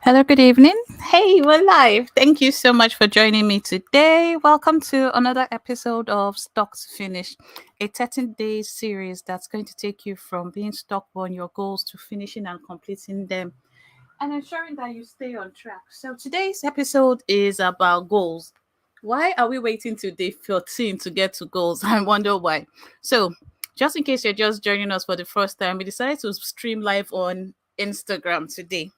Hello, good evening. Hey, we're live. Thank you so much for joining me today. Welcome to another episode of Stock to Finish, a 13-day series that's going to take you from being stuck on your goals to finishing and completing them and ensuring that you stay on track. So, today's episode is about goals. Why are we waiting to day 14 to get to goals? I wonder why. So, just in case you're just joining us for the first time, we decided to stream live on Instagram today.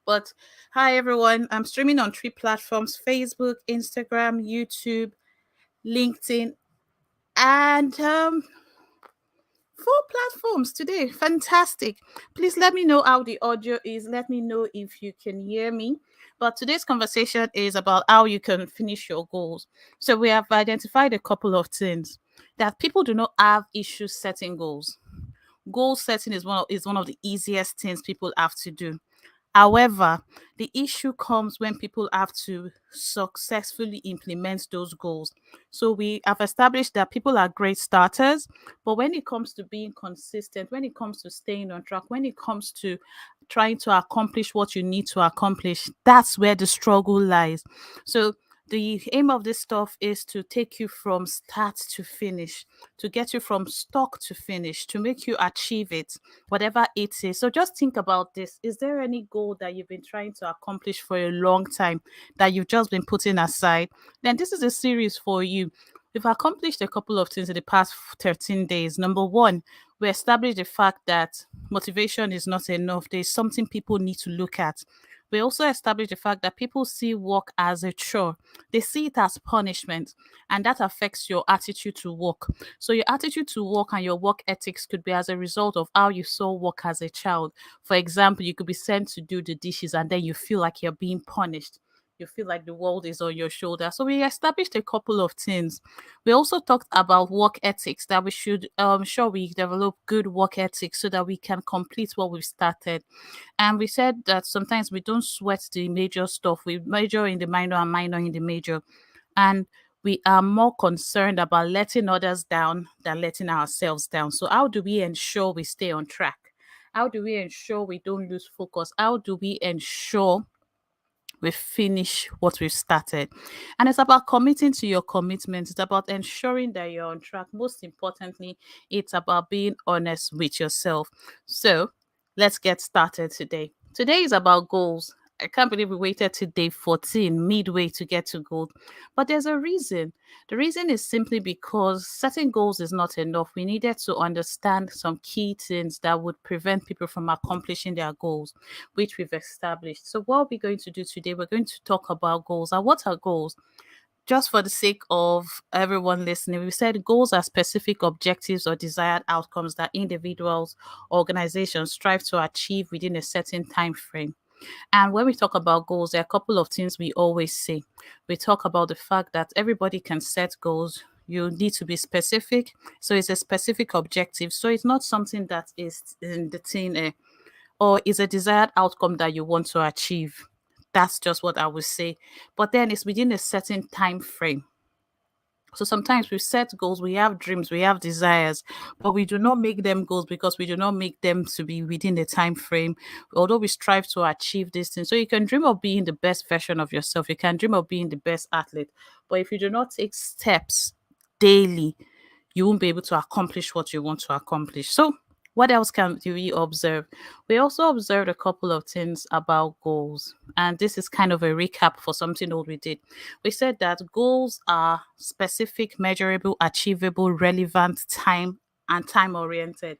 But hi everyone, I'm streaming on three platforms: Facebook, Instagram, YouTube, LinkedIn, and four platforms today. Fantastic. Please let me know how the audio is. Let me know if you can hear me. But today's conversation is about how you can finish your goals. So we have identified a couple of things that people do not have issues setting goals. Goal setting is one of the easiest things people have to do. However, the issue comes when people have to successfully implement those goals. So we have established that people are great starters, but when it comes to being consistent, when it comes to staying on track, when it comes to trying to accomplish what you need to accomplish, that's where the struggle lies. So the aim of this stuff is to take you from start to finish, to get you from start to finish, to make you achieve it, whatever it is. So just think about this. Is there any goal that you've been trying to accomplish for a long time that you've just been putting aside? Then this is a series for you. We've accomplished a couple of things in the past 13 days. Number one, we established the fact that motivation is not enough. There's something people need to look at. We also established the fact that people see work as a chore. They see it as punishment, and that affects your attitude to work. So your attitude to work and your work ethics could be as a result of how you saw work as a child. For example, you could be sent to do the dishes and then you feel like you're being punished. You feel like the world is on your shoulder. So we established a couple of things. We also talked about work ethics, that we should sure we develop good work ethics so that we can complete what we've started. And we said that sometimes we don't sweat the major stuff. We major in the minor and minor in the major. And we are more concerned about letting others down than letting ourselves down. So, how do we ensure we stay on track? How do we ensure we don't lose focus? How do we ensure we finish what we've started? And it's about committing to your commitment. It's about ensuring that you're on track. Most importantly, it's about being honest with yourself. So let's get started today. Today is about goals. I can't believe we waited to day 14, midway, to get to goal. But there's a reason. The reason is simply because setting goals is not enough. We needed to understand some key things that would prevent people from accomplishing their goals, which we've established. So, what we're going to do today, we're going to talk about goals. And what are goals? Just for the sake of everyone listening, we said goals are specific objectives or desired outcomes that individuals, organizations strive to achieve within a certain time frame. And when we talk about goals, there are a couple of things we always say. We talk about the fact that everybody can set goals. You need to be specific. So it's a specific objective. So it's not something that is in the thing or is a desired outcome that you want to achieve. That's just what I would say. But then it's within a certain time frame. So sometimes we set goals, we have dreams, we have desires, but we do not make them goals because we do not make them to be within the time frame. Although we strive to achieve these things. So you can dream of being the best version of yourself, you can dream of being the best athlete, but if you do not take steps daily, you won't be able to accomplish what you want to accomplish. So, what else can we observe? We also observed a couple of things about goals, and this is kind of a recap for something old we did. We said that goals are specific, measurable, achievable, relevant, time oriented.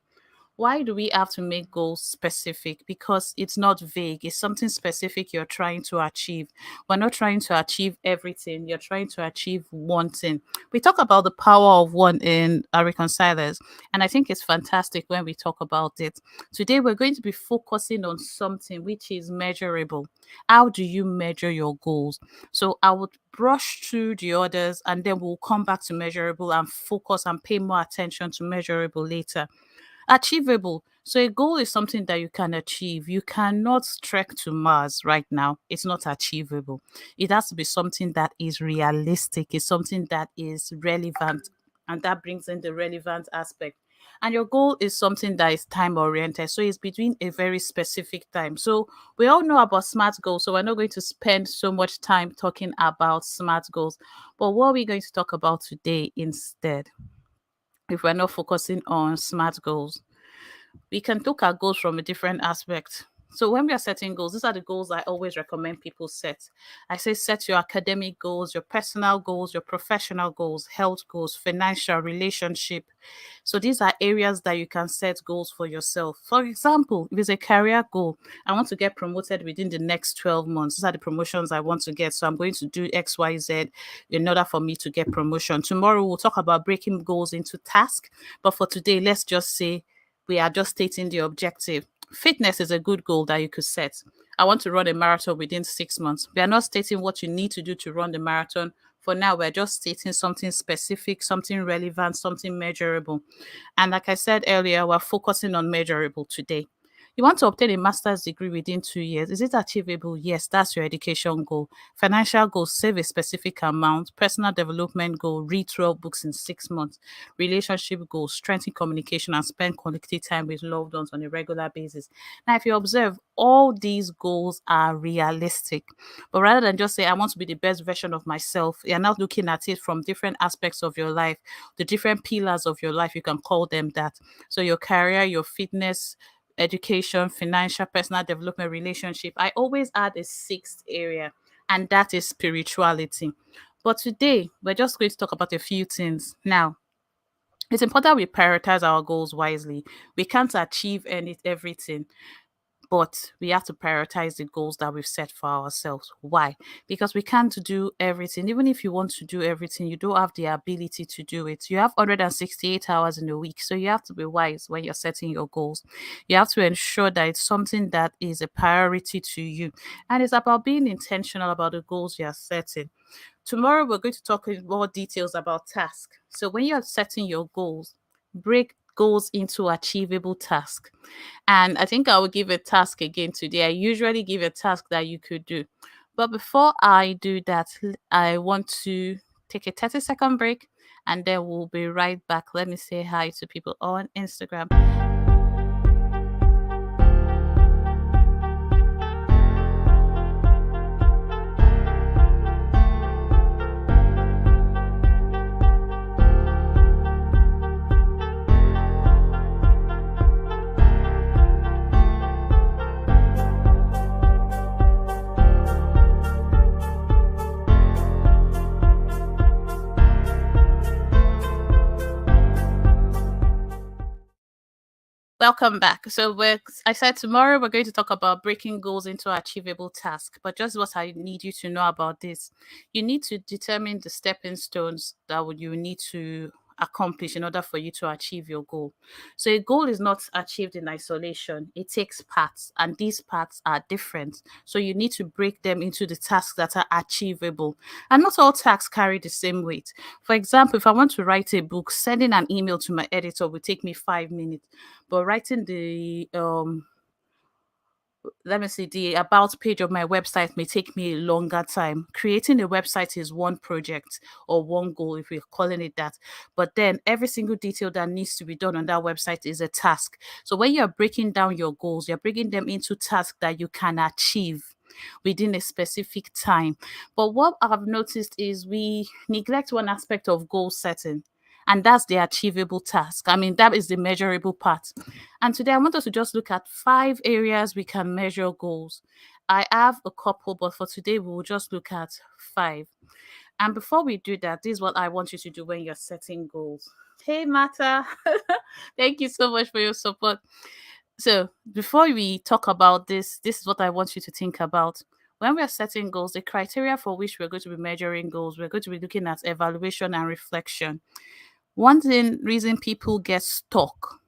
Why do we have to make goals specific? Because it's not vague. It's something specific you're trying to achieve. We're not trying to achieve everything. You're trying to achieve one thing. We talk about the power of one in our reconcilers, and I think it's fantastic when we talk about it. Today, we're going to be focusing on something which is measurable. How do you measure your goals? So I would brush through the others and then we'll come back to measurable and focus and pay more attention to measurable later. Achievable. So a goal is something that you can achieve. You cannot trek to Mars right now. It's not achievable. It has to be something that is realistic. It's something that is relevant. And that brings in the relevant aspect. And your goal is something that is time oriented. So it's between a very specific time. So we all know about SMART goals. So we're not going to spend so much time talking about SMART goals. But what we're going to talk about today instead, if we're not focusing on SMART goals, we can look at goals from a different aspect. So when we are setting goals, these are the goals I always recommend people set. I say set your academic goals, your personal goals, your professional goals, health goals, financial, relationship. So these are areas that you can set goals for yourself. For example, if it's a career goal, I want to get promoted within the next 12 months. These are the promotions I want to get. So I'm going to do XYZ in order for me to get promotion. Tomorrow we'll talk about breaking goals into tasks. But for today, let's just say we are just stating the objective. Fitness is a good goal that you could set. I want to run a marathon within 6 months. We are not stating what you need to do to run the marathon. For now, we're just stating something specific, something relevant, something measurable. And like I said earlier, we're focusing on measurable today. You want to obtain a master's degree within 2 years. Is it achievable? Yes, that's your education goal. Financial goal, save a specific amount. Personal development goal, read 12 books in 6 months. Relationship goal, strengthen communication and spend quality time with loved ones on a regular basis. Now, if you observe, all these goals are realistic. But rather than just say, I want to be the best version of myself, you're now looking at it from different aspects of your life, the different pillars of your life, you can call them that. So, your career, your fitness, education, financial, personal development, relationship. I always add a sixth area, and that is spirituality. But today, we're just going to talk about a few things. Now, it's important we prioritize our goals wisely. We can't achieve everything, but we have to prioritize the goals that we've set for ourselves. Why? Because we can't do everything. Even if you want to do everything, you don't have the ability to do it. You have 168 hours in a week, so you have to be wise when you're setting your goals. You have to ensure that it's something that is a priority to you, and it's about being intentional about the goals you're setting. Tomorrow, we're going to talk in more details about tasks. So, when you're setting your goals, break goals into achievable tasks. And I think I will give a task again today. I usually give a task that you could do. But before I do that, I want to take a 30-second break and then we'll be right back. Let me say hi to people on Instagram. Welcome back. I said tomorrow we're going to talk about breaking goals into achievable tasks. But just what I need you to know about this, you need to determine the stepping stones that you need to accomplish in order for you to achieve your goal. So a goal is not achieved in isolation. It takes parts, and these parts are different. So you need to break them into the tasks that are achievable. And not all tasks carry the same weight. For example, if I want to write a book, sending an email to my editor will take me 5 minutes, but writing the let me see, the about page of my website may take me a longer time. Creating a website is one project or one goal, if we're calling it that. But then every single detail that needs to be done on that website is a task. So when you're breaking down your goals, you're breaking them into tasks that you can achieve within a specific time. But what I've noticed is we neglect one aspect of goal setting, and that's the achievable task. I mean, that is the measurable part. And today I want us to just look at 5 areas we can measure goals. I have a couple, but for today we will just look at 5. And before we do that, this is what I want you to do when you're setting goals. Hey, Mata. Thank you so much for your support. So, before we talk about this is what I want you to think about. When we're setting goals, the criteria for which we're going to be measuring goals, we're going to be looking at evaluation and reflection. One reason people get stuck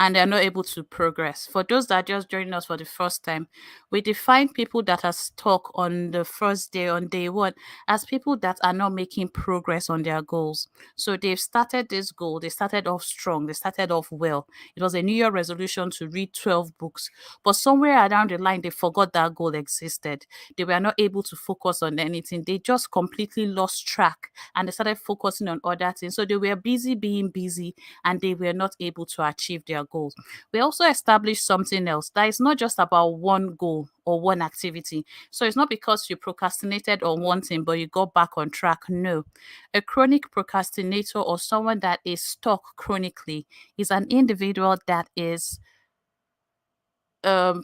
and they're not able to progress. For those that are just joining us for the first time, we define people that are stuck on the first day, on day one, as people that are not making progress on their goals. So they've started this goal, they started off strong, they started off well. It was a New Year resolution to read 12 books, but somewhere around the line, they forgot that goal existed. They were not able to focus on anything. They just completely lost track and they started focusing on other things. So they were busy being busy and they were not able to achieve their goals. We also established something else that is not just about one goal or one activity. So it's not because you procrastinated on one thing but you got back on track. No. A chronic procrastinator or someone that is stuck chronically is an individual that is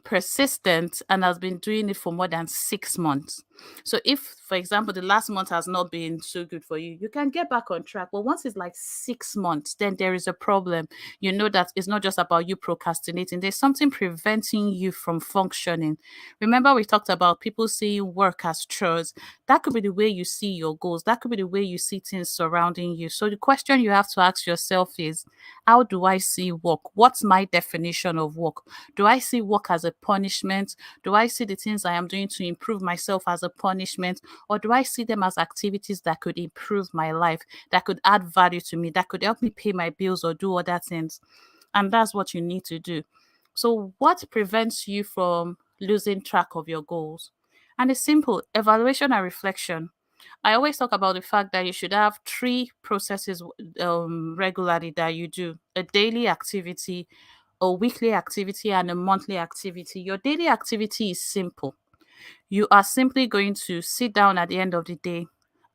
persistent and has been doing it for more than 6 months. So if, for example, the last month has not been so good for you, you can get back on track. But once it's like 6 months, then there is a problem. You know that it's not just about you procrastinating. There's something preventing you from functioning. Remember, we talked about people seeing work as chores. That could be the way you see your goals. That could be the way you see things surrounding you. So the question you have to ask yourself is, how do I see work? What's my definition of work? Do I see work as a punishment? Do I see the things I am doing to improve myself as a punishment? Or do I see them as activities that could improve my life, that could add value to me, that could help me pay my bills or do other things? And that's what you need to do. So, what prevents you from losing track of your goals? And it's simple: evaluation and reflection. I always talk about the fact that you should have three processes regularly that you do: a daily activity, a weekly activity, and a monthly activity. Your daily activity is simple. You are simply going to sit down at the end of the day,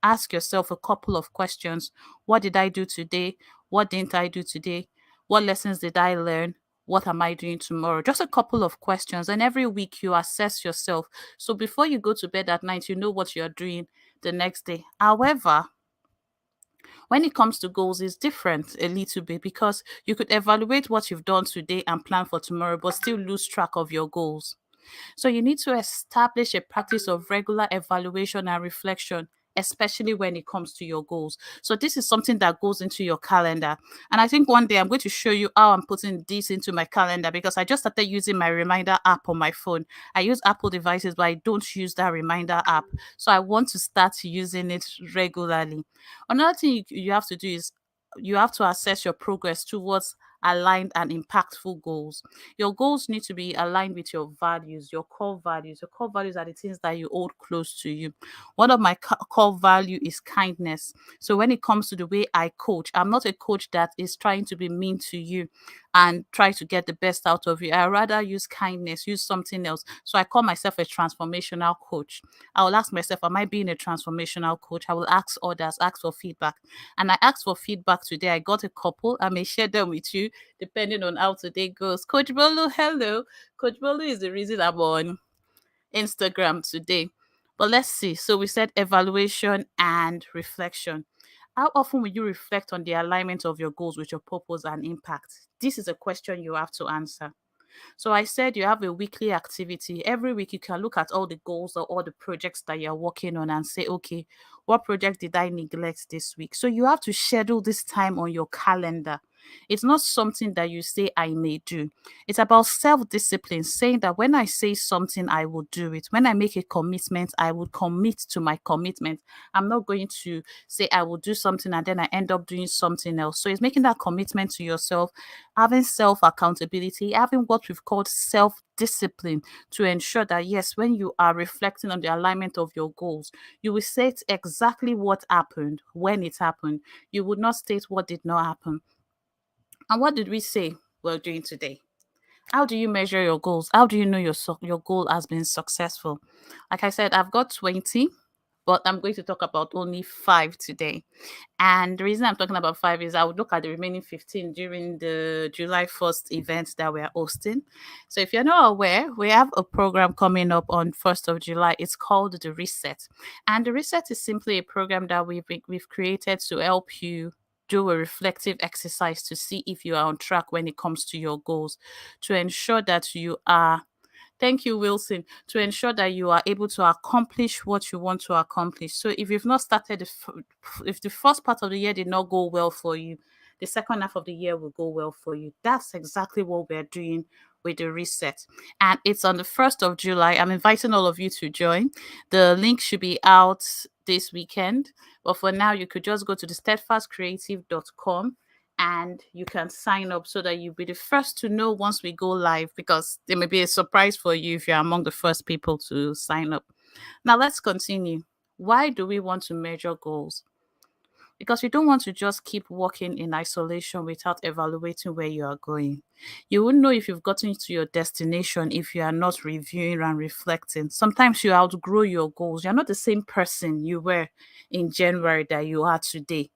ask yourself a couple of questions. What did I do today? What didn't I do today? What lessons did I learn? What am I doing tomorrow? Just a couple of questions. And every week you assess yourself. So before you go to bed at night, you know what you're doing the next day. However, when it comes to goals, it's different a little bit because you could evaluate what you've done today and plan for tomorrow, but still lose track of your goals. So you need to establish a practice of regular evaluation and reflection, especially when it comes to your goals. So this is something that goes into your calendar. And I think one day I'm going to show you how I'm putting this into my calendar because I just started using my reminder app on my phone. I use Apple devices, but I don't use that reminder app. So I want to start using it regularly. Another thing you have to do is you have to assess your progress towards aligned and impactful goals. Your goals need to be aligned with your values, your core values. Your core values are the things that you hold close to you. One of my core value is kindness. So when it comes to the way I coach, I'm not a coach that is trying to be mean to you and try to get the best out of you. I rather use kindness, use something else. So I call myself a transformational coach. I will ask myself, am I being a transformational coach? I will ask others, ask for feedback. And I asked for feedback today. I got a couple. I may share them with you depending on how today goes. Coach Bolu, hello. Coach Bolu is the reason I'm on Instagram today. But let's see. So we said evaluation and reflection. How often will you reflect on the alignment of your goals with your purpose and impact? This is a question you have to answer. So I said you have a weekly activity. Every week you can look at all the goals or all the projects that you're working on and say, okay, what project did I neglect this week? So you have to schedule this time on your calendar. It's not something that you say I may do. It's about self-discipline, saying that when I say something, I will do it. When I make a commitment, I will commit to my commitment. I'm not going to say I will do something and then I end up doing something else. So it's making that commitment to yourself, having self accountability, having what we've called self discipline to ensure that, yes, when you are reflecting on the alignment of your goals, you will state exactly what happened when it happened. You would not state what did not happen. And what did we say we're doing today? How do you measure your goals? How do you know your goal has been successful? Like I said, I've got 20, but I'm going to talk about only five today. And the reason I'm talking about five is I would look at the remaining 15 during the July 1st event that we're hosting. So if you're not aware, we have a program coming up on 1st of July. It's called the Reset. And the Reset is simply a program that we've created to help you do a reflective exercise to see if you are on track when it comes to your goals, to ensure that you are. Thank you, Wilson. To ensure that you are able to accomplish what you want to accomplish. So, if you've not started, if the first part of the year did not go well for you, the second half of the year will go well for you. That's exactly what we're doing with the reset. And it's on the 1st of July. I'm inviting all of you to join. The link should be out this weekend. But for now, you could just go to the steadfastcreative.com and you can sign up so that you'll be the first to know once we go live, because there may be a surprise for you if you're among the first people to sign up. Now, let's continue. Why do we want to measure goals? Because you don't want to just keep walking in isolation without evaluating where you are going. You wouldn't know if you've gotten to your destination if you are not reviewing and reflecting. Sometimes you outgrow your goals. You're not the same person you were in January that you are today.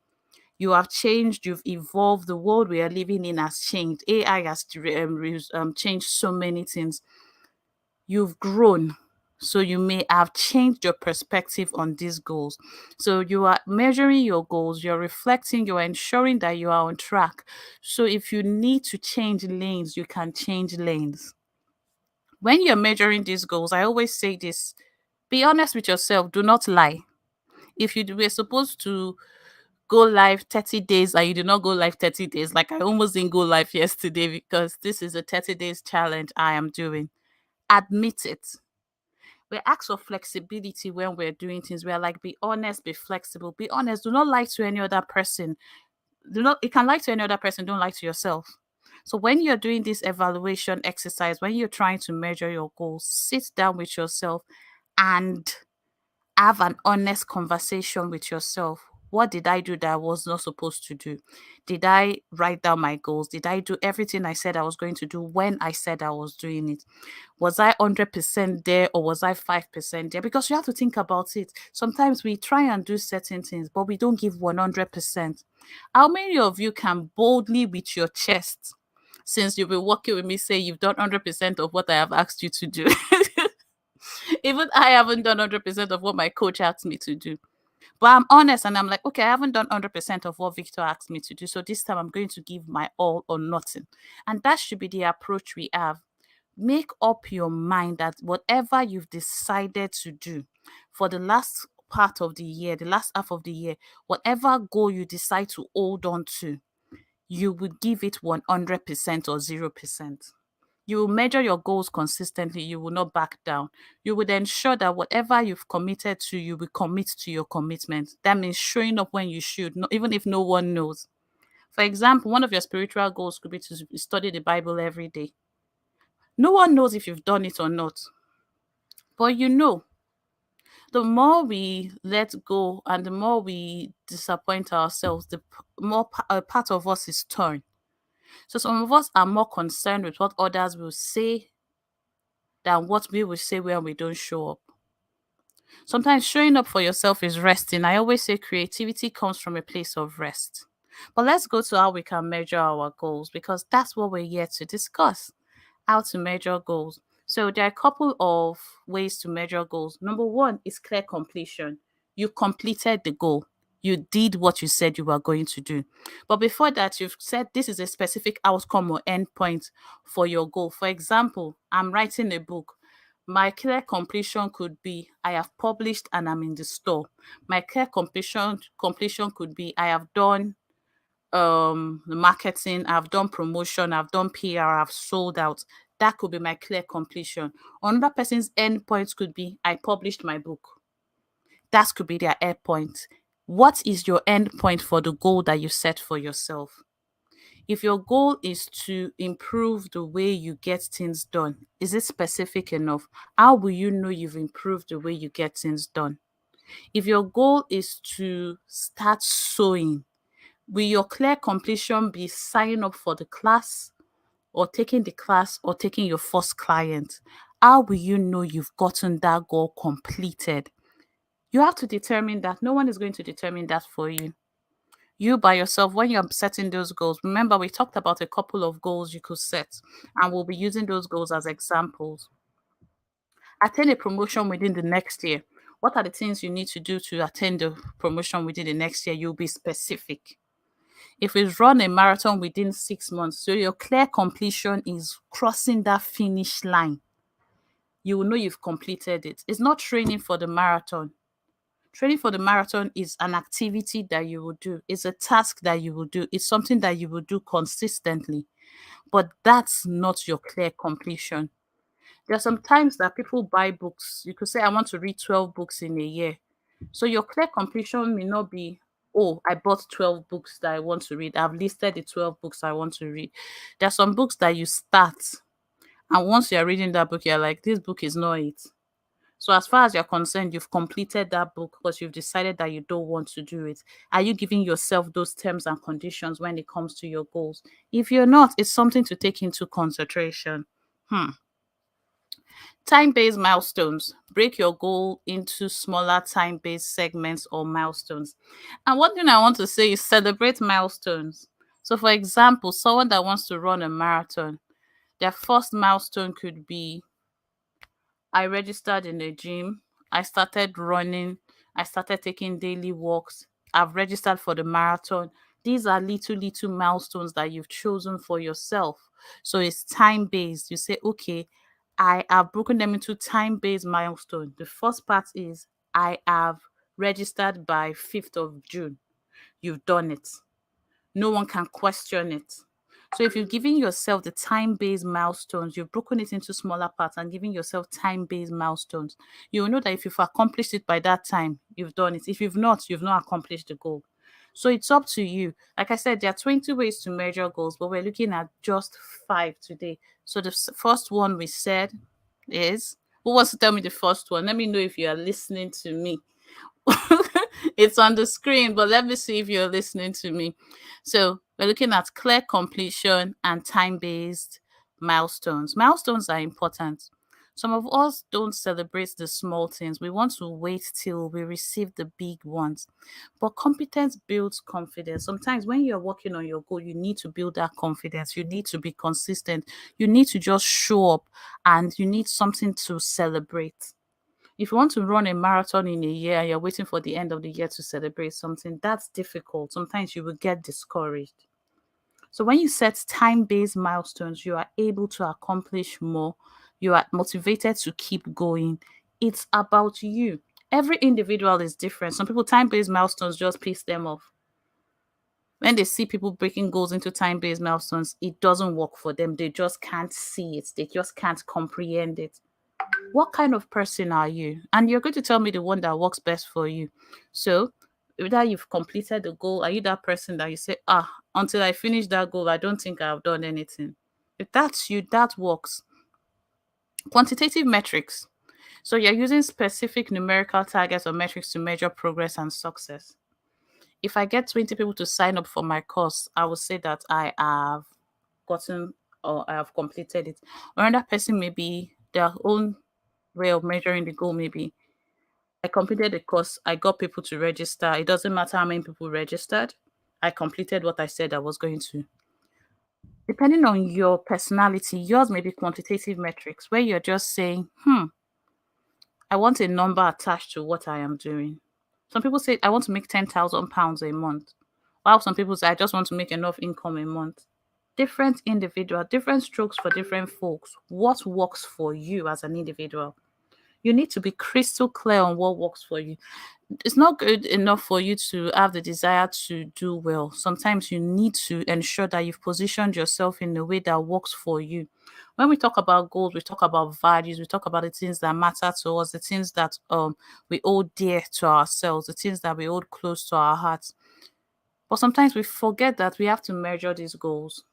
You have changed, you've evolved. The world we are living in has changed. AI has changed so many things. You've grown. So you may have changed your perspective on these goals. So you are measuring your goals, you're reflecting, you're ensuring that you are on track. So if you need to change lanes, you can change lanes. When you're measuring these goals, I always say this: be honest with yourself, do not lie. If you were supposed to go live 30 days and you did not go live 30 days, like I almost didn't go live yesterday because this is a 30 days challenge I am doing, admit it. We ask for flexibility when we're doing things. We're like, be honest, be flexible, be honest. Do not lie to any other person. Do not, you can lie to any other person, don't lie to yourself. So when you're doing this evaluation exercise, when you're trying to measure your goals, sit down with yourself and have an honest conversation with yourself. What did I do that I was not supposed to do? Did I write down my goals? Did I do everything I said I was going to do when I said I was doing it? Was I 100% there or was I 5% there? Because you have to think about it. Sometimes we try and do certain things, but we don't give 100%. How many of you can boldly with your chest, since you've been working with me, say you've done 100% of what I have asked you to do? Even I haven't done 100% of what my coach asked me to do. But I'm honest and I'm like, okay, I haven't done 100% of what Victor asked me to do. So this time I'm going to give my all or nothing. And that should be the approach we have. Make up your mind that whatever you've decided to do for the last part of the year, the last half of the year, whatever goal you decide to hold on to, you would give it 100% or 0%. You will measure your goals consistently. You will not back down. You would ensure that whatever you've committed to, you will commit to your commitment. That means showing up when you should, even if no one knows. For example, one of your spiritual goals could be to study the Bible every day. No one knows if you've done it or not, but you know. The more we let go and the more we disappoint ourselves, the more a part of us is torn. So some of us are more concerned with what others will say than what we will say when we don't show up. Sometimes showing up for yourself is resting. I always say creativity comes from a place of rest. But let's go to how we can measure our goals, because that's what we're here to discuss: how to measure goals. So there are a couple of ways to measure goals. Number one is clear completion. You completed the goal. You did what you said you were going to do. But before that, you've said this is a specific outcome or endpoint for your goal. For example, I'm writing a book. My clear completion could be I have published and I'm in the store. My clear completion could be I have done the marketing, I've done promotion, I've done PR, I've sold out. That could be my clear completion. Another person's endpoint could be I published my book. That could be their endpoint. What is your endpoint for the goal that you set for yourself? If your goal is to improve the way you get things done, is it specific enough? How will you know you've improved the way you get things done? If your goal is to start sewing, will your clear completion be signing up for the class or taking the class or taking your first client? How will you know you've gotten that goal completed? You have to determine that. No one is going to determine that for you. You by yourself, when you're setting those goals, remember we talked about a couple of goals you could set, and we'll be using those goals as examples. Attain a promotion within the next year. What are the things you need to do to attain the promotion within the next year? You'll be specific. If we run a marathon within 6 months, so your clear completion is crossing that finish line, you will know you've completed it. It's not training for the marathon. Training for the marathon is an activity that you will do. It's a task that you will do. It's something that you will do consistently. But that's not your clear completion. There are some times that people buy books. You could say, I want to read 12 books in a year. So your clear completion may not be, oh, I bought 12 books that I want to read. I've listed the 12 books I want to read. There are some books that you start, and once you're reading that book, you're like, this book is not it. So as far as you're concerned, you've completed that book because you've decided that you don't want to do it. Are you giving yourself those terms and conditions when it comes to your goals? If you're not, it's something to take into consideration. Hmm. Time-based milestones. Break your goal into smaller time-based segments or milestones. And one thing I want to say is celebrate milestones. So for example, someone that wants to run a marathon, their first milestone could be, I registered in a gym. I started running. I started taking daily walks. I've registered for the marathon. These are little milestones that you've chosen for yourself. So it's time based. You say, okay, I have broken them into time based milestones. The first part is, I have registered by 5th of June. You've done it. No one can question it. So if you're giving yourself the time-based milestones, you've broken it into smaller parts and giving yourself time-based milestones, you will know that if you've accomplished it by that time, you've done it. If you've not accomplished the goal. So it's up to you. Like I said, there are 20 ways to measure goals, but we're looking at just 5 today. So the first one we said is, who wants to tell me the first one? Let me know if you are listening to me. It's on the screen, but let me see if you're listening to me. So we're looking at clear completion and time-based milestones. Milestones are important. Some of us don't celebrate the small things. We want to wait till we receive the big ones. But competence builds confidence. Sometimes when you're working on your goal, you need to build that confidence. You need to be consistent. You need to just show up, and you need something to celebrate. If you want to run a marathon in a year and you're waiting for the end of the year to celebrate something, that's difficult. Sometimes you will get discouraged. So when you set time-based milestones, you are able to accomplish more. You are motivated to keep going. It's about you. Every individual is different. Some people, time-based milestones just piss them off. When they see people breaking goals into time-based milestones, it doesn't work for them. They just can't see it. They just can't comprehend it. What kind of person are you? And you're going to tell me the one that works best for you. So, whether you've completed the goal, are you that person that you say, until I finish that goal, I don't think I've done anything? If that's you, that works. Quantitative metrics. So, you're using specific numerical targets or metrics to measure progress and success. If I get 20 people to sign up for my course, I will say that I have gotten or I have completed it. Or another person may be their own way of measuring the goal, maybe I completed the course, I got people to register. It doesn't matter how many people registered. I completed what I said I was going to. Depending on your personality, yours may be quantitative metrics where you're just saying, I want a number attached to what I am doing. Some people say, I want to make £10,000 a month. While some people say, I just want to make enough income a month. Different individual, different strokes for different folks. What works for you as an individual? You need to be crystal clear on what works for you. It's not good enough for you to have the desire to do well. Sometimes you need to ensure that you've positioned yourself in a way that works for you. When we talk about goals, we talk about values, we talk about the things that matter to us, the things that we hold dear to ourselves, the things that we hold close to our hearts. But sometimes we forget that we have to measure these goals,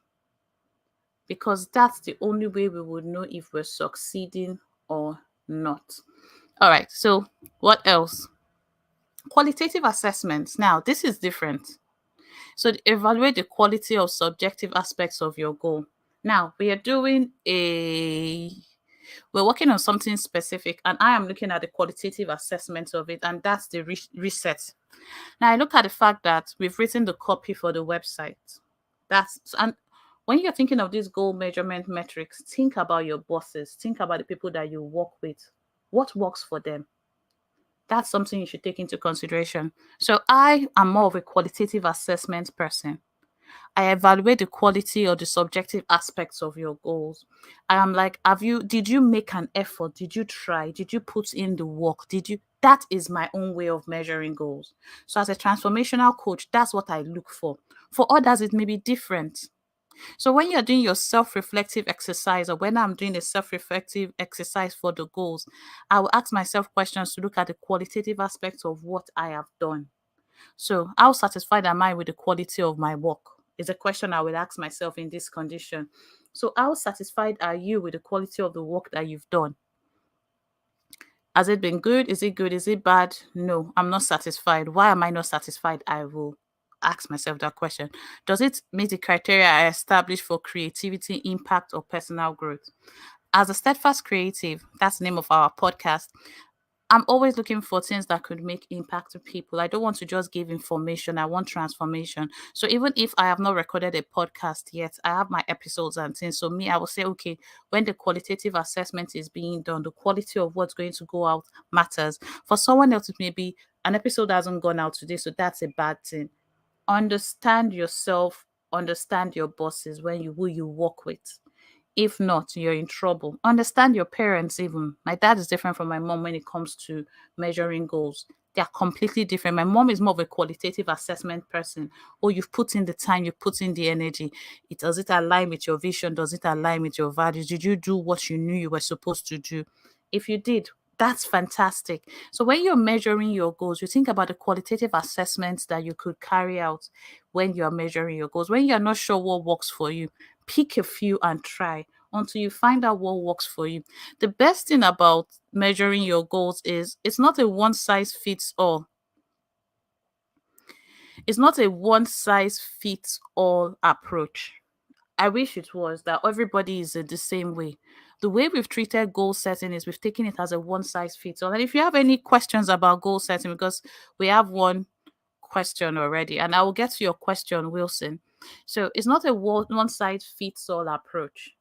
because that's the only way we would know if we're succeeding or not. All right, so what else? Qualitative assessments. Now, this is different. So, evaluate the quality of subjective aspects of your goal. Now, we're working on something specific, and I am looking at the qualitative assessment of it, and that's the reset. Now, I look at the fact that we've written the copy for the website. And when you're thinking of these goal measurement metrics, think about your bosses, think about the people that you work with. What works for them? That's something you should take into consideration. So I am more of a qualitative assessment person. I evaluate the quality or the subjective aspects of your goals. I am like, did you make an effort? Did you try? Did you put in the work? That is my own way of measuring goals. So as a transformational coach, that's what I look for. For others, it may be different. So when you're doing your self-reflective exercise, or when I'm doing a self-reflective exercise for the goals, I will ask myself questions to look at the qualitative aspects of what I have done. So how satisfied am I with the quality of my work? Is a question I will ask myself in this condition. So how satisfied are you with the quality of the work that you've done? Has it been good? Is it good? Is it bad? No, I'm not satisfied. Why am I not satisfied? I will ask myself that question. Does it meet the criteria I established for creativity, impact, or personal growth? As a steadfast creative, that's the name of our podcast, I'm always looking for things that could make impact to people. I don't want to just give information. I want transformation. So even if I have not recorded a podcast yet, I have my episodes and things. So me, I will say, okay, when the qualitative assessment is being done, the quality of what's going to go out matters. For someone else, it may be an episode hasn't gone out today, so that's a bad thing. Understand yourself, understand your bosses when you who you work with. If not, you're in trouble. Understand your parents, even. My dad is different from my mom when it comes to measuring goals. They are completely different. My mom is more of a qualitative assessment person. Oh, you've put in the time, you've put in the energy. Does it align with your vision? Does it align with your values? Did you do what you knew you were supposed to do? If you did, that's fantastic. So when you're measuring your goals, you think about the qualitative assessments that you could carry out when you're measuring your goals. When you're not sure what works for you, pick a few and try until you find out what works for you. The best thing about measuring your goals is it's not a one size fits all. It's not a one size fits all approach. I wish it was that everybody is the same way. The way we've treated goal setting is we've taken it as a one size fits all. And if you have any questions about goal setting, because we have one question already, and I will get to your question, Wilson. So it's not a one size fits all approach.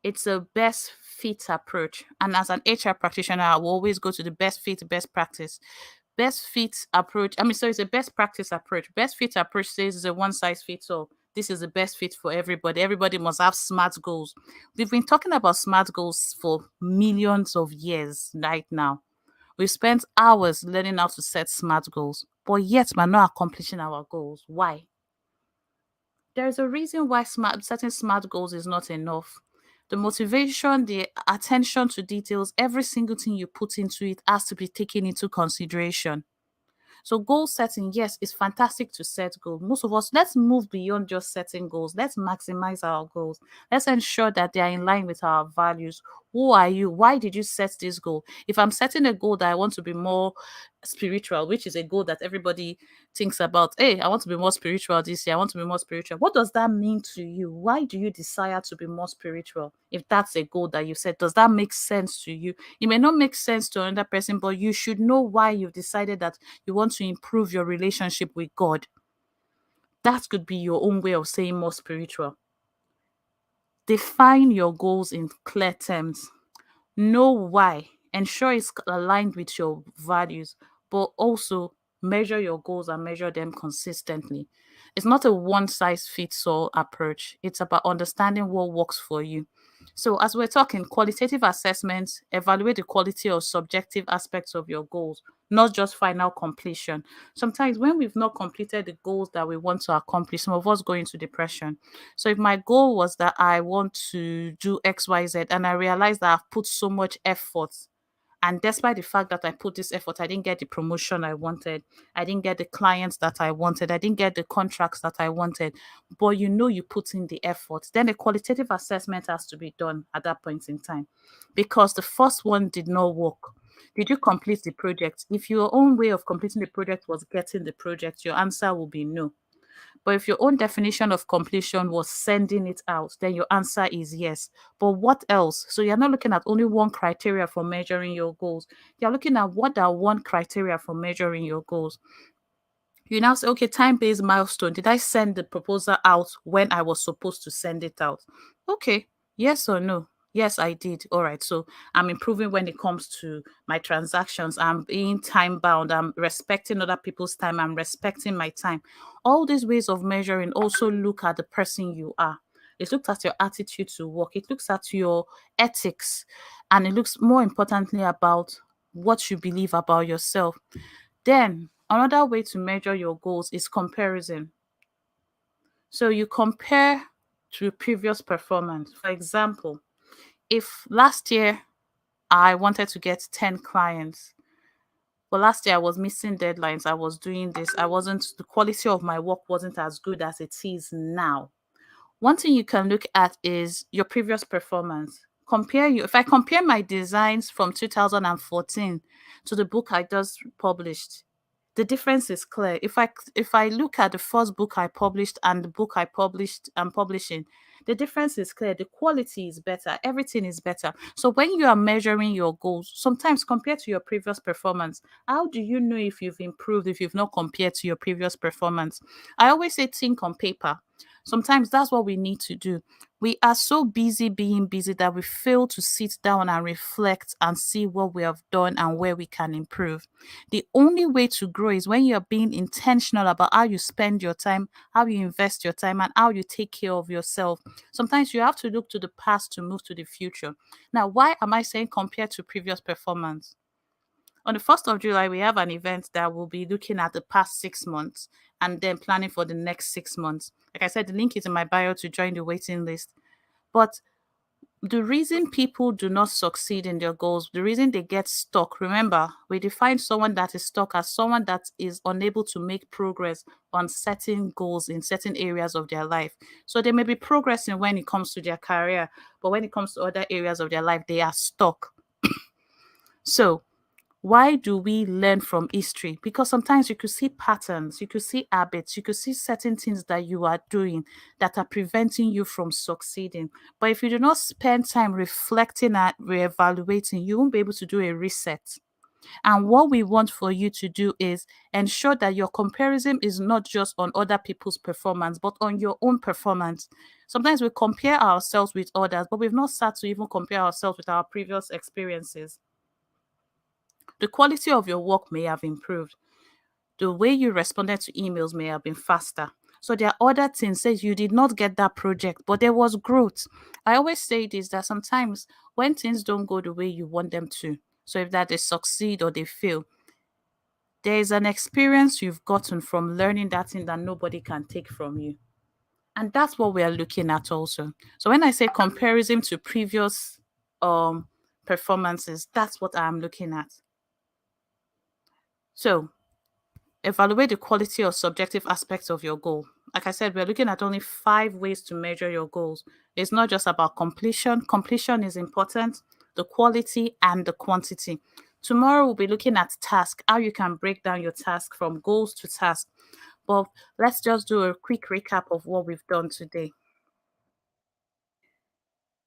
It's a best fit approach. And as an HR practitioner, I will always go to the best fit, best practice. Best fit approach. So it's a best practice approach. Best fit approach says it's a one size fits all. This is the best fit for everybody. Everybody must have smart goals. We've been talking about smart goals for millions of years right now. We've spent hours learning how to set smart goals, but yet we're not accomplishing our goals. Why? There's a reason why setting smart goals is not enough. The motivation, the attention to details, every single thing you put into it has to be taken into consideration. So goal setting, yes, it's fantastic to set goals. Most of us, let's move beyond just setting goals. Let's maximize our goals. Let's ensure that they are in line with our values. Who are you? Why did you set this goal? If I'm setting a goal that I want to be more spiritual, which is a goal that everybody thinks about, hey, I want to be more spiritual this year. I want to be more spiritual. What does that mean to you? Why do you desire to be more spiritual? If that's a goal that you set, does that make sense to you? It may not make sense to another person, but you should know why you've decided that you want to improve your relationship with God. That could be your own way of saying more spiritual. Define your goals in clear terms. Know why. Ensure it's aligned with your values, but also measure your goals and measure them consistently. It's not a one size fits all approach. It's about understanding what works for you. So, as we're talking, qualitative assessments evaluate the quality or subjective aspects of your goals, not just final completion. Sometimes, when we've not completed the goals that we want to accomplish, some of us go into depression. So if my goal was that I want to do XYZ and I realize that I've put so much effort, and despite the fact that I put this effort, I didn't get the promotion I wanted, I didn't get the clients that I wanted, I didn't get the contracts that I wanted, but you put in the effort, then a qualitative assessment has to be done at that point in time, because the first one did not work. Did you complete the project? If your own way of completing the project was getting the project, your answer will be no. But if your own definition of completion was sending it out, then your answer is yes. But what else? So you're not looking at only one criteria for measuring your goals. You're looking at what are one criteria for measuring your goals. You now say, okay, time-based milestone. Did I send the proposal out when I was supposed to send it out? Okay, yes or no? Yes, I did. All right. So I'm improving when it comes to my transactions. I'm being time bound. I'm respecting other people's time. I'm respecting my time. All these ways of measuring also look at the person you are. It looks at your attitude to work. It looks at your ethics. And it looks more importantly about what you believe about yourself. Then another way to measure your goals is comparison. So you compare to previous performance. For example, if last year I wanted to get 10 clients, but last year I was missing deadlines, I was doing this, the quality of my work wasn't as good as it is now. One thing you can look at is your previous performance. If I compare my designs from 2014 to the book I just published, the difference is clear. If I look at the first book I published and the book I published and publishing, the difference is clear. The quality is better. Everything is better. So when you are measuring your goals, sometimes compared to your previous performance, how do you know if you've improved if you've not compared to your previous performance? I always say think on paper. Sometimes that's what we need to do. We are so busy being busy that we fail to sit down and reflect and see what we have done and where we can improve. The only way to grow is when you're being intentional about how you spend your time, how you invest your time, and how you take care of yourself. Sometimes you have to look to the past to move to the future. Now, why am I saying compared to previous performance? On the 1st of July, we have an event that will be looking at the past 6 months and then planning for the next 6 months. Like I said, the link is in my bio to join the waiting list. But the reason people do not succeed in their goals, the reason they get stuck, remember, we define someone that is stuck as someone that is unable to make progress on certain goals in certain areas of their life. So they may be progressing when it comes to their career, but when it comes to other areas of their life, they are stuck. So why do we learn from history? Because sometimes you could see patterns, you could see habits, you could see certain things that you are doing that are preventing you from succeeding. But if you do not spend time reflecting and reevaluating, you won't be able to do a reset. And what we want for you to do is ensure that your comparison is not just on other people's performance, but on your own performance. Sometimes we compare ourselves with others, but we've not sat to even compare ourselves with our previous experiences. The quality of your work may have improved. The way you responded to emails may have been faster. So there are other things. Say you did not get that project, but there was growth. I always say this that sometimes when things don't go the way you want them to, so if that they succeed or they fail, there is an experience you've gotten from learning that thing that nobody can take from you. And that's what we are looking at also. So when I say comparison to previous um performances, that's what I'm looking at. So evaluate the quality or subjective aspects of your goal. Like I said, we're looking at only 5 ways to measure your goals. It's not just about completion. Completion is important, the quality and the quantity. Tomorrow we'll be looking at task, how you can break down your task from goals to task. But let's just do a quick recap of what we've done today.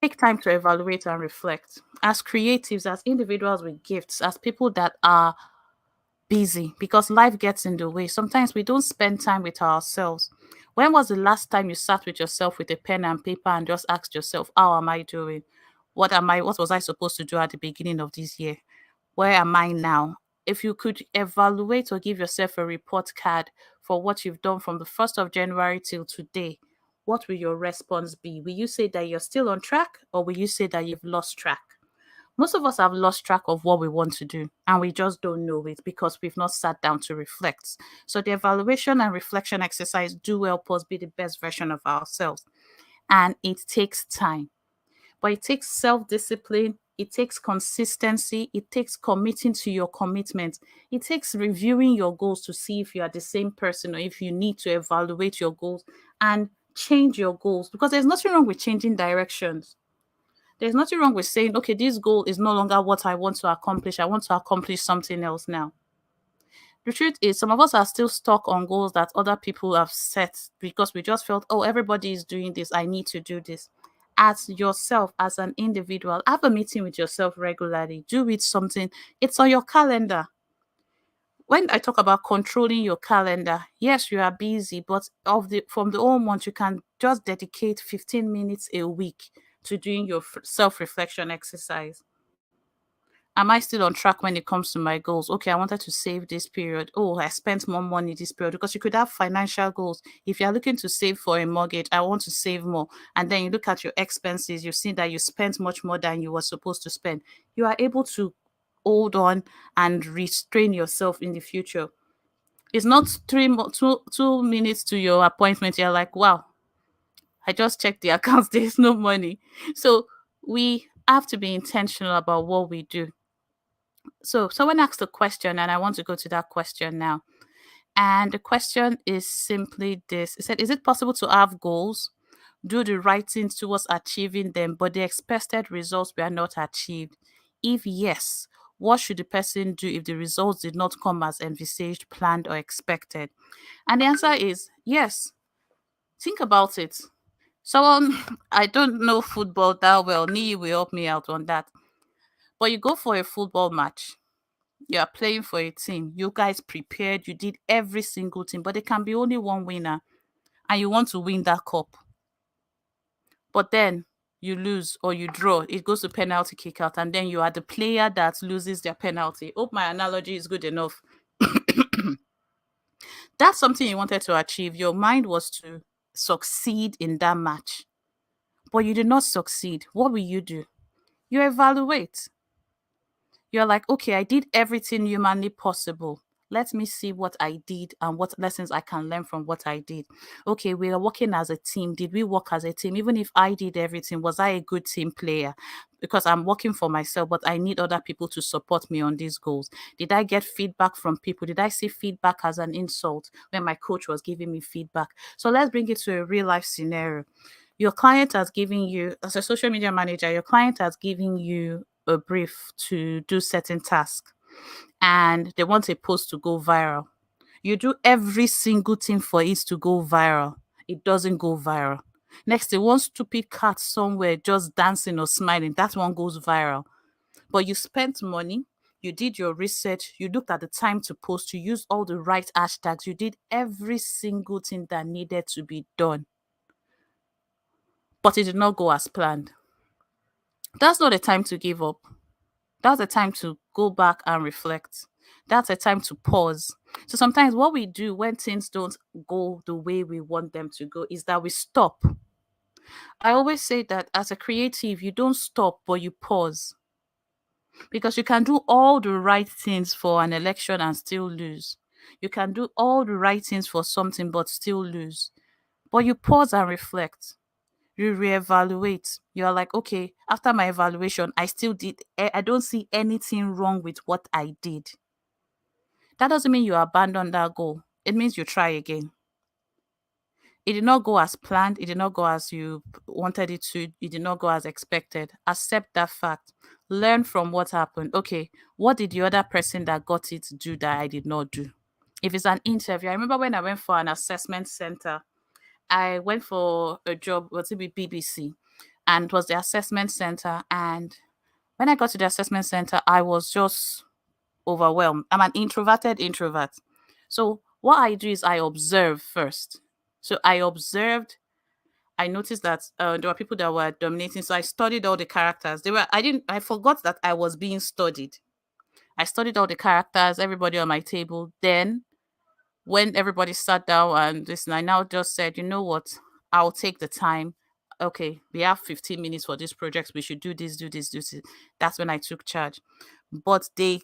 Take time to evaluate and reflect. As creatives, as individuals with gifts, as people that are busy because life gets in the way. Sometimes we don't spend time with ourselves. When was the last time you sat with yourself with a pen and paper and just asked yourself, how am I doing? What was I supposed to do at the beginning of this year? Where am I now? If you could evaluate or give yourself a report card for what you've done from the 1st of January till today, what will your response be? Will you say that you're still on track or will you say that you've lost track? Most of us have lost track of what we want to do and we just don't know it because we've not sat down to reflect. So the evaluation and reflection exercise do help us be the best version of ourselves. And it takes time, but it takes self-discipline. It takes consistency. It takes committing to your commitment. It takes reviewing your goals to see if you are the same person or if you need to evaluate your goals and change your goals because there's nothing wrong with changing directions. There's nothing wrong with saying, okay, this goal is no longer what I want to accomplish. I want to accomplish something else now. The truth is, some of us are still stuck on goals that other people have set because we just felt, oh, everybody is doing this. I need to do this. As yourself, as an individual, have a meeting with yourself regularly. Do it something. It's on your calendar. When I talk about controlling your calendar, yes, you are busy, but from the whole month, you can just dedicate 15 minutes a week to doing your self reflection exercise. Am I still on track when it comes to my goals? Okay, I wanted to save this period. Oh, I spent more money this period, because you could have financial goals. If you're looking to save for a mortgage, I want to save more. And then you look at your expenses, you see that you spent much more than you were supposed to spend. You are able to hold on and restrain yourself in the future. It's not 2 minutes to your appointment. You're like, wow, I just checked the accounts, there's no money. So we have to be intentional about what we do. So someone asked a question, and I want to go to that question now. And the question is simply this. It said, is it possible to have goals, do the right things towards achieving them, but the expected results were not achieved? If yes, what should the person do if the results did not come as envisaged, planned, or expected? And the answer is yes. Think about it. Someone, I don't know football that well. Nii will help me out on that. But you go for a football match, you are playing for a team, you guys prepared, you did every single thing, but there can be only one winner, and you want to win that cup. But then you lose or you draw, it goes to penalty kick out, and then you are the player that loses their penalty. Hope my analogy is good enough. That's something you wanted to achieve. Your mind was to succeed in that match, but you did not succeed. What will you do? You evaluate. You're like, okay, I did everything humanly possible. Let me see what I did and what lessons I can learn from what I did. Okay, we are working as a team. Did we work as a team? Even if I did everything, was I a good team player? Because I'm working for myself, but I need other people to support me on these goals. Did I get feedback from people? Did I see feedback as an insult when my coach was giving me feedback? So let's bring it to a real life scenario. Your client has given you, as a social media manager, your client has given you a brief to do certain tasks, and they want a post to go viral. You do every single thing for it to go viral. It doesn't go viral. Next, they one stupid cat somewhere just dancing or smiling. That one goes viral. But you spent money, you did your research, you looked at the time to post, you used all the right hashtags, you did every single thing that needed to be done. But it did not go as planned. That's not a time to give up. That's a time to go back and reflect. That's a time to pause. So sometimes what we do when things don't go the way we want them to go is that we stop. I always say that as a creative, you don't stop, but you pause, because you can do all the right things for an election and still lose. You can do all the right things for something but still lose. But you pause and reflect. You reevaluate. You're like, okay, after my evaluation, I still did, I don't see anything wrong with what I did. That doesn't mean you abandon that goal. It means you try again. It did not go as planned. It did not go as you wanted it to. It did not go as expected. Accept that fact. Learn from what happened. Okay, what did the other person that got it do that I did not do? If it's an interview, I remember when I went for an assessment center, I went for a job, was it with BBC? And it was the assessment center. And when I got to the assessment center, I was just overwhelmed. I'm an introverted introvert. So what I do is I observe first. So I observed. I noticed that there were people that were dominating. So I studied all the characters. They were. I didn't. I forgot that I was being studied. I studied all the characters, everybody on my table. Then when everybody sat down and listen, I now just said, you know what? I'll take the time. Okay, we have 15 minutes for this project. We should do this, do this, do this. That's when I took charge. But they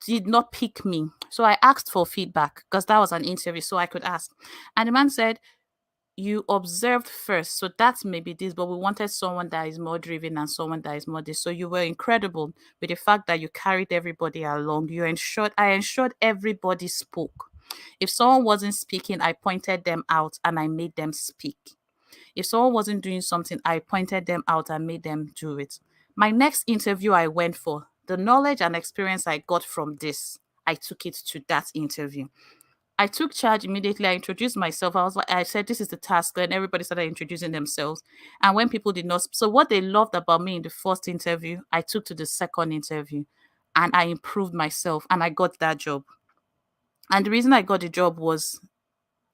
did not pick me. So I asked for feedback because that was an interview, so I could ask. And the man said, you observed first. So that's maybe this, but we wanted someone that is more driven and someone that is more this. So you were incredible with the fact that you carried everybody along. I ensured everybody spoke. If someone wasn't speaking, I pointed them out and I made them speak. If someone wasn't doing something, I pointed them out and made them do it. My next interview I went for, the knowledge and experience I got from this, I took it to that interview. I took charge immediately. I introduced myself. I said, this is the task. And everybody started introducing themselves. And when people did not, so what they loved about me in the first interview, I took to the second interview and I improved myself and I got that job. And the reason I got the job was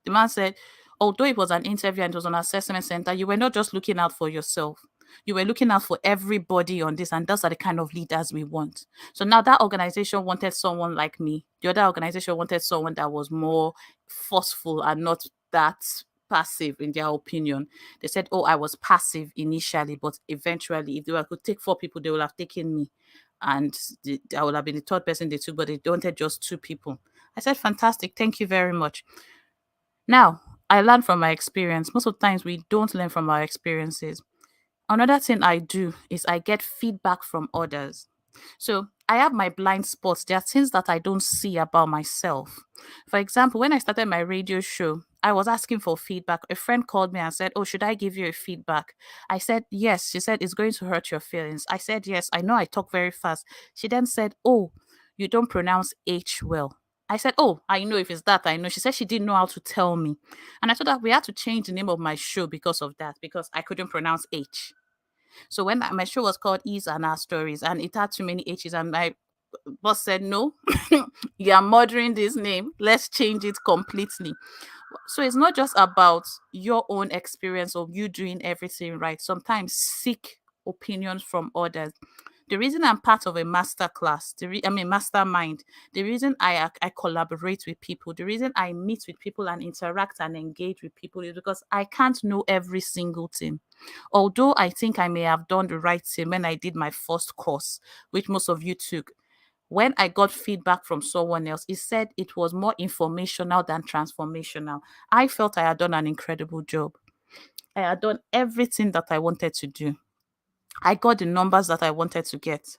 the man said, although it was an interview and it was an assessment center, you were not just looking out for yourself. You were looking out for everybody on this, and those are the kind of leaders we want. So now that organization wanted someone like me. The other organization wanted someone that was more forceful and not that passive in their opinion. They said, oh, I was passive initially, but eventually, if they could take four people, they would have taken me. And I would have been the third person they took, but they wanted just two people. I said, fantastic. Thank you very much. Now, I learned from my experience. Most of the times, we don't learn from our experiences. Another thing I do is I get feedback from others. So I have my blind spots. There are things that I don't see about myself. For example, when I started my radio show, I was asking for feedback. A friend called me and said, oh, should I give you a feedback? I said, yes. She said, it's going to hurt your feelings. I said, yes. I know I talk very fast. She then said, oh, you don't pronounce H well. I said, oh, I know if it's that, I know. She said she didn't know how to tell me. And I told her we had to change the name of my show because of that, because I couldn't pronounce H. So when my show was called Ease and Our Stories, and it had too many H's, and my boss said, no, you are murdering this name. Let's change it completely. So it's not just about your own experience of you doing everything right. Sometimes seek opinions from others. The reason I'm part of a master class, mastermind, the reason I collaborate with people, the reason I meet with people and interact and engage with people is because I can't know every single thing. Although I think I may have done the right thing when I did my first course, which most of you took, when I got feedback from someone else, he said it was more informational than transformational. I felt I had done an incredible job. I had done everything that I wanted to do. I got the numbers that I wanted to get.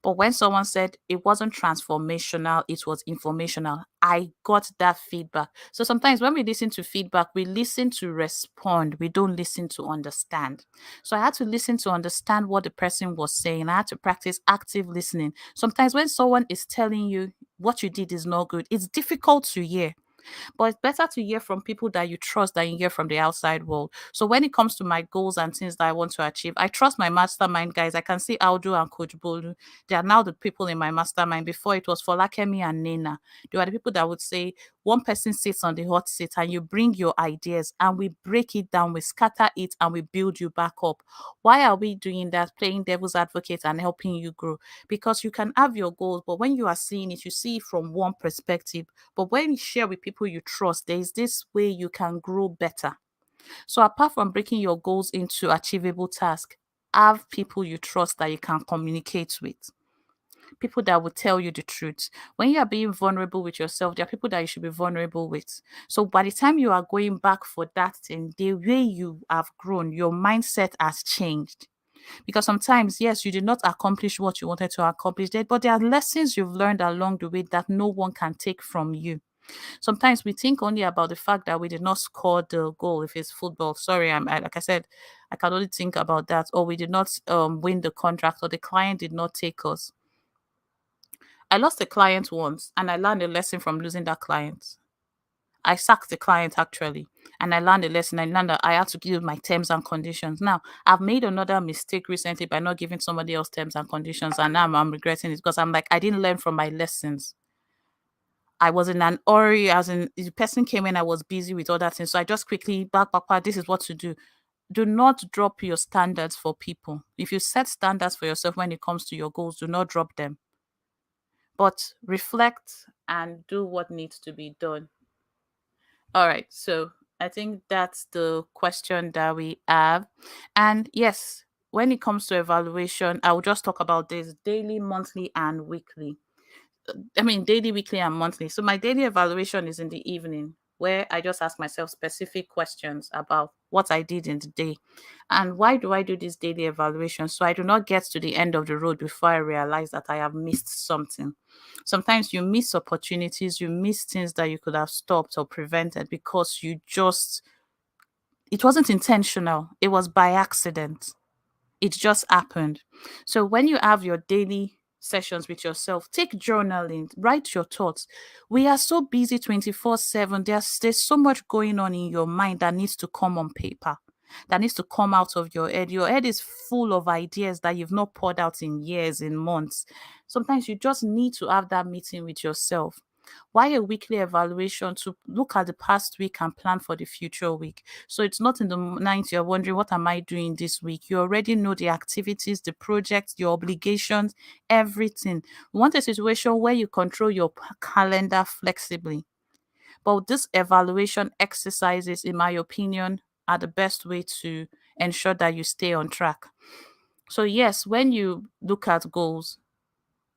But when someone said it wasn't transformational, it was informational, I got that feedback. So sometimes when we listen to feedback, we listen to respond. We don't listen to understand. So I had to listen to understand what the person was saying. I had to practice active listening. Sometimes when someone is telling you what you did is not good, it's difficult to hear. But it's better to hear from people that you trust than you hear from the outside world. So when it comes to my goals and things that I want to achieve, I trust my mastermind guys. I can see Aldo and Coach Bolu. They are now the people in my mastermind. Before it was Folakemi and Nena. They were the people that would say one person sits on the hot seat and you bring your ideas and we break it down, we scatter it and we build you back up. Why are we doing that? Playing devil's advocate and helping you grow. Because you can have your goals, but when you are seeing it, you see it from one perspective. But when you share with people you trust, there is this way you can grow better. So apart from breaking your goals into achievable tasks, have people you trust that you can communicate with. People that will tell you the truth. When you are being vulnerable with yourself, there are people that you should be vulnerable with. So by the time you are going back for that thing, the way you have grown, your mindset has changed. Because sometimes, yes, you did not accomplish what you wanted to accomplish, but there are lessons you've learned along the way that no one can take from you. Sometimes we think only about the fact that we did not score the goal if it's football. Sorry, like I said, I can only think about that. Or we did not win the contract, or the client did not take us. I lost a client once and I learned a lesson from losing that client. I sacked the client actually, and I learned a lesson. I learned that I had to give my terms and conditions. Now, I've made another mistake recently by not giving somebody else terms and conditions, and now I'm regretting it because I'm like, I didn't learn from my lessons. I was in an hurry, as in the person came in, I was busy with other things. So I just quickly back, this is what to do. Do not drop your standards for people. If you set standards for yourself when it comes to your goals, do not drop them. But reflect and do what needs to be done. All right. So I think that's the question that we have. And yes, when it comes to evaluation, I will just talk about this daily, monthly, and weekly. Daily, weekly, and monthly. So my daily evaluation is in the evening, where I just ask myself specific questions about what I did in the day. And why do I do this daily evaluation? So I do not get to the end of the road before I realize that I have missed something. Sometimes you miss opportunities, you miss things that you could have stopped or prevented because it wasn't intentional, it was by accident. It just happened. So when you have your daily sessions with yourself, take journaling, write your thoughts. We are so busy 24/7. There's so much going on in your mind that needs to come on paper, that needs to come out of your head. Your head is full of ideas that you've not poured out in years, in months. Sometimes you just need to have that meeting with yourself. Why a weekly evaluation? To look at the past week and plan for the future week. So it's not in the night you're wondering, what am I doing this week? You already know the activities, the projects, your obligations, everything. We want a situation where you control your calendar flexibly. But this evaluation exercises, in my opinion, are the best way to ensure that you stay on track. So yes, when you look at goals,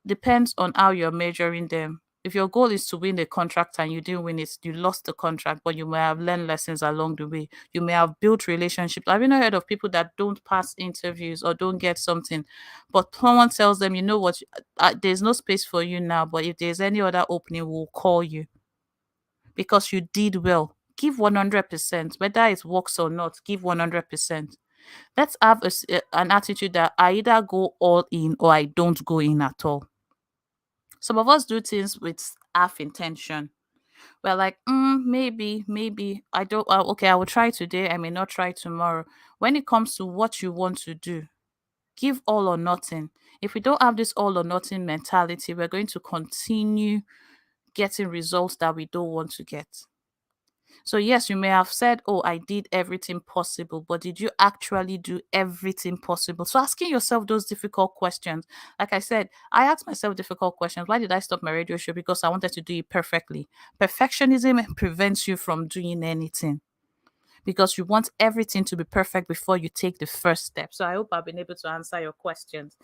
depends on how you're measuring them. If your goal is to win a contract and you didn't win it, you lost the contract, but you may have learned lessons along the way. You may have built relationships. I've even heard of people that don't pass interviews or don't get something, but someone tells them, you know what, there's no space for you now, but if there's any other opening, we'll call you because you did well. Give 100%, whether it works or not, give 100%. Let's have an attitude that I either go all in or I don't go in at all. Some of us do things with half intention. We're like, maybe I don't. Okay, I will try today. I may not try tomorrow. When it comes to what you want to do, give all or nothing. If we don't have this all or nothing mentality, we're going to continue getting results that we don't want to get. So, yes, you may have said, oh, I did everything possible, but did you actually do everything possible? So, asking yourself those difficult questions. Like I said, I asked myself difficult questions. Why did I stop my radio show? Because I wanted to do it perfectly. Perfectionism prevents you from doing anything because you want everything to be perfect before you take the first step. So I hope I've been able to answer your questions.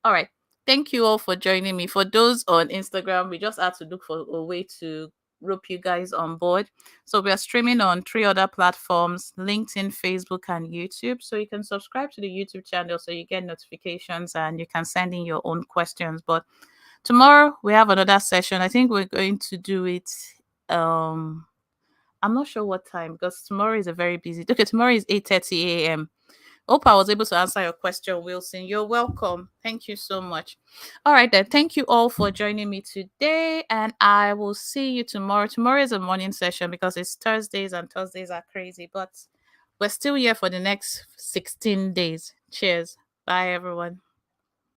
All right. Thank you all for joining me. For those on Instagram, we just had to look for a way to rope you guys on board. So we are streaming on 3 other platforms: LinkedIn, Facebook, and YouTube. So you can subscribe to the YouTube channel so you get notifications and you can send in your own questions. But tomorrow we have another session. I think we're going to do it um I'm not sure what time because tomorrow is a very busy. Okay, tomorrow is 8:30 a.m. Hope I was able to answer your question, Wilson. You're welcome. Thank you so much. All right, then. Thank you all for joining me today, and I will see you tomorrow. Tomorrow is a morning session because it's Thursdays, and Thursdays are crazy, but we're still here for the next 16 days. Cheers. Bye, everyone.